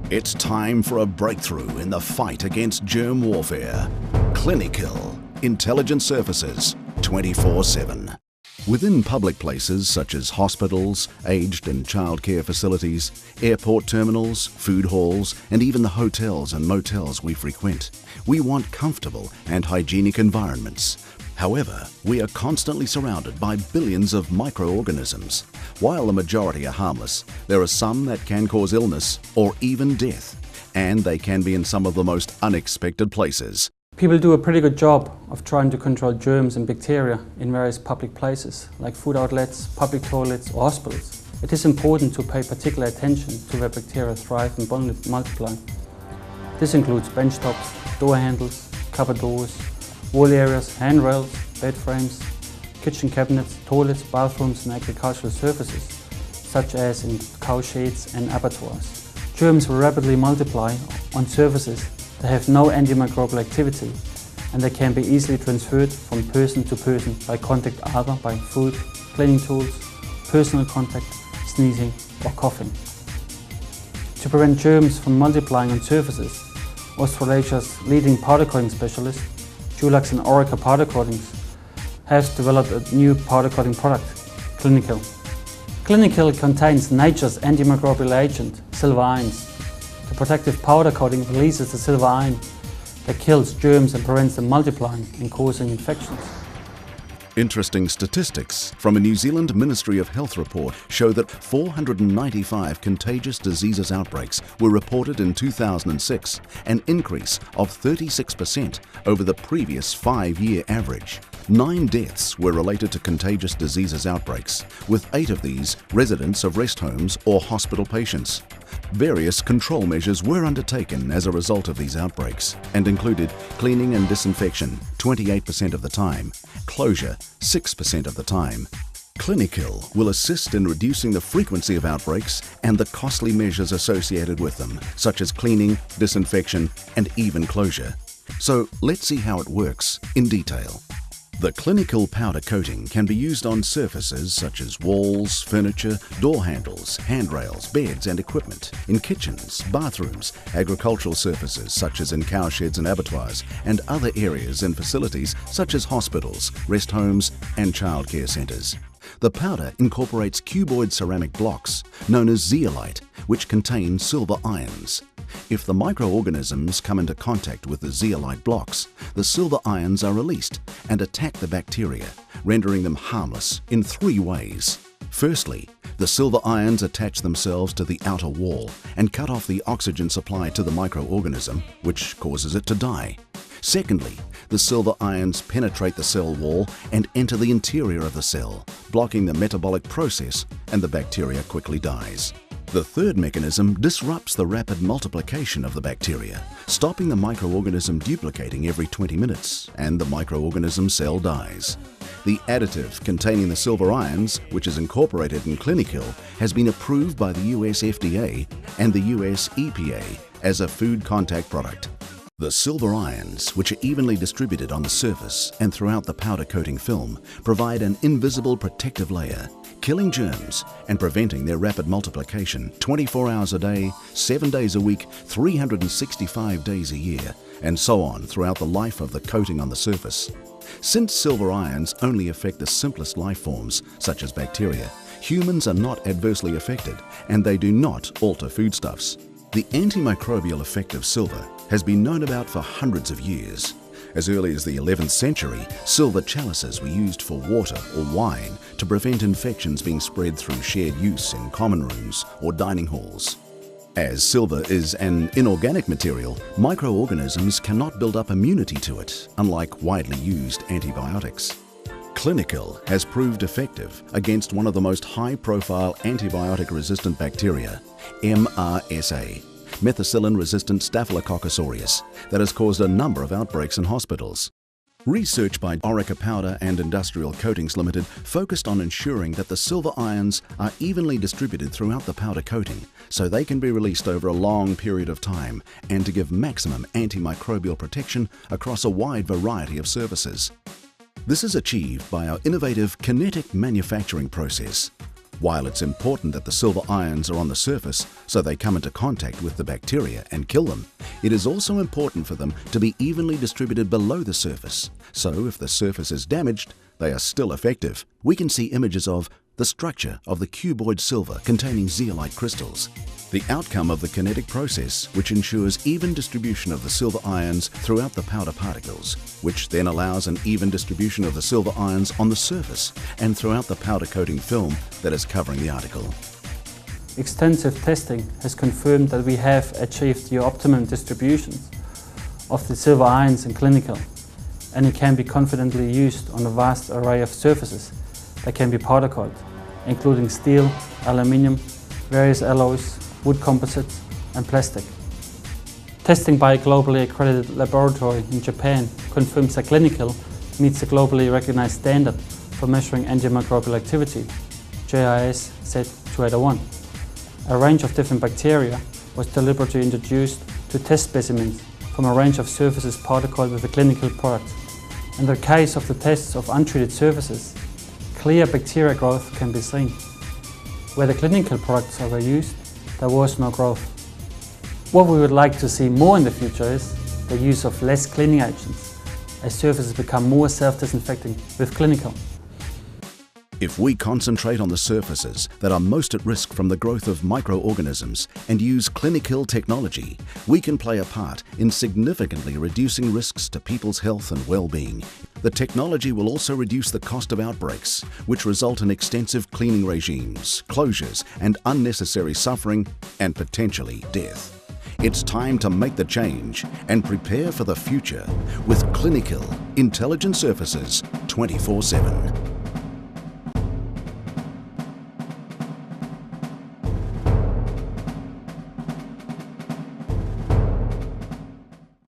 It's time for a breakthrough in the fight against germ warfare. Clinikill, intelligent surfaces, 24/7. Within public places such as hospitals, aged and childcare facilities, airport terminals, food halls, and even the hotels and motels we frequent, we want comfortable and hygienic environments. However, we are constantly surrounded by billions of microorganisms. While the majority are harmless, there are some that can cause illness or even death, and they can be in some of the most unexpected places. People do a pretty good job of trying to control germs and bacteria in various public places, like food outlets, public toilets or hospitals. It is important to pay particular attention to where bacteria thrive and multiply. This includes bench tops, door handles, cupboard doors, wall areas, handrails, bed frames, kitchen cabinets, toilets, bathrooms and agricultural surfaces, such as in cow sheds and abattoirs. Germs will rapidly multiply on surfaces that have no antimicrobial activity, and they can be easily transferred from person to person by contact, either by food, cleaning tools, personal contact, sneezing or coughing. To prevent germs from multiplying on surfaces, Australasia's leading powder coating specialist, Dulux and Orica powder coatings, has developed a new powder coating product, Clinikill. Clinikill contains nature's antimicrobial agent, silver ions. The protective powder coating releases the silver ion that kills germs and prevents them multiplying and causing infections. Interesting statistics from a New Zealand Ministry of Health report show that 495 contagious diseases outbreaks were reported in 2006, an increase of 36% over the previous 5-year average. 9 deaths were related to contagious diseases outbreaks, with 8 of these residents of rest homes or hospital patients. Various control measures were undertaken as a result of these outbreaks and included cleaning and disinfection 28% of the time, closure 6% of the time. Clinikill will assist in reducing the frequency of outbreaks and the costly measures associated with them, such as cleaning, disinfection, and even closure. So let's see how it works in detail. The Clinikill powder coating can be used on surfaces such as walls, furniture, door handles, handrails, beds and equipment, in kitchens, bathrooms, agricultural surfaces such as in cow sheds and abattoirs, and other areas and facilities such as hospitals, rest homes and childcare centres. The powder incorporates cuboid ceramic blocks known as zeolite, which contain silver ions. If the microorganisms come into contact with the zeolite blocks, the silver ions are released and attack the bacteria, rendering them harmless in 3 ways. Firstly, the silver ions attach themselves to the outer wall and cut off the oxygen supply to the microorganism, which causes it to die. Secondly, the silver ions penetrate the cell wall and enter the interior of the cell, blocking the metabolic process, and the bacteria quickly dies. The third mechanism disrupts the rapid multiplication of the bacteria, stopping the microorganism duplicating every 20 minutes, and the microorganism cell dies. The additive containing the silver ions, which is incorporated in Clinikill, has been approved by the US FDA and the US EPA as a food contact product. The silver ions, which are evenly distributed on the surface and throughout the powder coating film, provide an invisible protective layer, killing germs and preventing their rapid multiplication 24 hours a day, 7 days a week, 365 days a year, and so on throughout the life of the coating on the surface. Since silver ions only affect the simplest life forms, such as bacteria, humans are not adversely affected and they do not alter foodstuffs. The antimicrobial effect of silver has been known about for hundreds of years. As early as the 11th century, silver chalices were used for water or wine to prevent infections being spread through shared use in common rooms or dining halls. As silver is an inorganic material, microorganisms cannot build up immunity to it, unlike widely used antibiotics. Clinikill has proved effective against one of the most high-profile antibiotic-resistant bacteria, MRSA, methicillin-resistant Staphylococcus aureus, that has caused a number of outbreaks in hospitals. Research by Orica Powder and Industrial Coatings Limited focused on ensuring that the silver ions are evenly distributed throughout the powder coating so they can be released over a long period of time and to give maximum antimicrobial protection across a wide variety of surfaces. This is achieved by our innovative kinetic manufacturing process. While it's important that the silver ions are on the surface so they come into contact with the bacteria and kill them, it is also important for them to be evenly distributed below the surface. So if the surface is damaged, they are still effective. We can see images of the structure of the cuboid silver containing zeolite crystals, the outcome of the kinetic process which ensures even distribution of the silver ions throughout the powder particles, which then allows an even distribution of the silver ions on the surface and throughout the powder coating film that is covering the article. Extensive testing has confirmed that we have achieved the optimum distributions of the silver ions in Clinikill, and it can be confidently used on a vast array of surfaces that can be powder coated, including steel, aluminium, various alloys, wood composites and plastic. Testing by a globally accredited laboratory in Japan confirms that Clinikill meets the globally recognized standard for measuring antimicrobial activity, JIS Z2801. A range of different bacteria was deliberately introduced to test specimens from a range of surfaces powder coated with the Clinikill product. In the case of the tests of untreated surfaces, clear bacteria growth can be seen. Where the Clinikill products were used, there was no growth. What we would like to see more in the future is the use of less cleaning agents, as surfaces become more self-disinfecting with Clinikill. If we concentrate on the surfaces that are most at risk from the growth of microorganisms and use Clinikill technology, we can play a part in significantly reducing risks to people's health and well-being. The technology will also reduce the cost of outbreaks, which result in extensive cleaning regimes, closures, and unnecessary suffering and potentially death. It's time to make the change and prepare for the future with Clinikill Intelligent Surfaces 24/7.